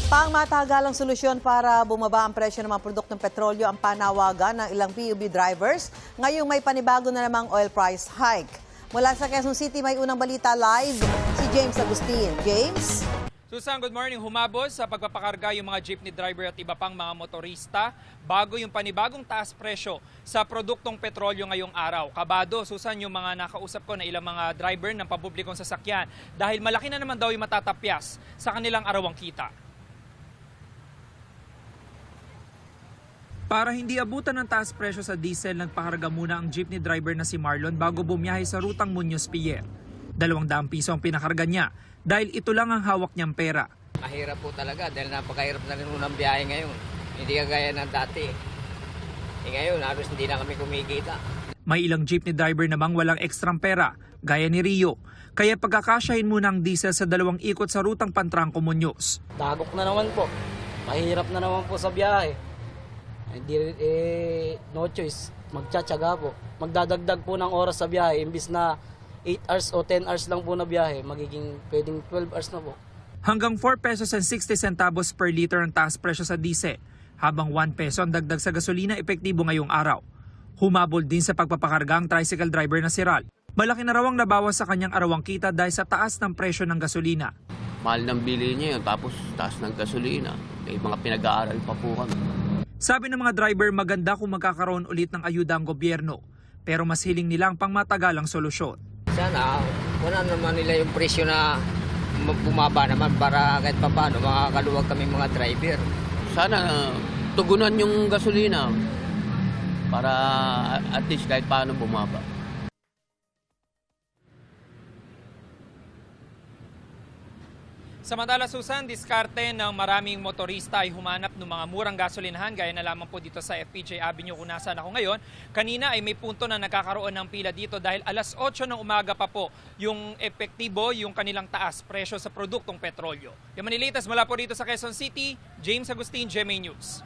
Pangmatagalang solusyon para bumaba ang presyo ng mga produktong petrolyo ang panawagan ng ilang PUB drivers ngayong may panibago na namang oil price hike. Mula sa Quezon City, may unang balita live si James Agustin. James? Susan, good morning. Humabos sa pagpapakarga yung mga jeepney driver at iba pang mga motorista bago yung panibagong taas presyo sa produktong petrolyo ngayong araw. Kabado, Susan, yung mga nakausap ko na ilang mga driver ng pampublikong sasakyan dahil malaki na naman daw yung matatapyas sa kanilang arawang kita. Para hindi abutan ng taas presyo sa diesel, nagpakarga muna ang jeepney driver na si Marlon bago bumiyahe sa rutang Muñoz Pier. 200 piso ang pinakarga niya dahil ito lang ang hawak niyang pera. Mahirap po talaga dahil napakahirap na rin ng biyahe ngayon. Hindi kagaya ng dati. Ngayon, halos hindi na kami kumikita. May ilang jeepney driver namang walang ekstrang pera, gaya ni Rio. Kaya pagkakasyahin muna ang diesel sa 2 ikot sa rutang Pantranco Muñoz. Dagok na naman po. Mahirap na naman po sa biyahe. Hindi, no choice. Magtsatsaga po. Magdadagdag po ng oras sa biyahe. Imbis na 8 hours o 10 hours lang po na biyahe, magiging pwedeng 12 hours na po. Hanggang 4 pesos and 60 centavos per liter ang taas presyo sa diesel, habang 1 peso ang dagdag sa gasolina epektibo ngayong araw. Humabol din sa pagpapakarga ang tricycle driver na si Ral. Malaki na raw ang nabawas sa kanyang arawang kita dahil sa taas ng presyo ng gasolina. Mahal ng bili niya yun, tapos taas ng gasolina. May mga pinag-aaral pa po kami. Sabi ng mga driver, maganda kung magkakaroon ulit ng ayuda ang gobyerno, pero mas hiling nila ang pangmatagalang solusyon. Sana, wala naman nila yung presyo na bumaba naman para kahit pa paano makakaluwag kami mga driver. Sana tugunan yung gasolina para at least kahit paano bumaba. Samantala, Susan, diskarte ng maraming motorista ay humanap ng mga murang gasolinahan gaya na lamang po dito sa FPJ Avenue kung nasaan ako ngayon. Kanina ay may punto na nagkakaroon ng pila dito dahil alas 8 ng umaga pa po yung epektibo, yung kanilang taas presyo sa produktong petrolyo. Yung Manilitas mula po dito sa Quezon City, James Agustin, GMA News.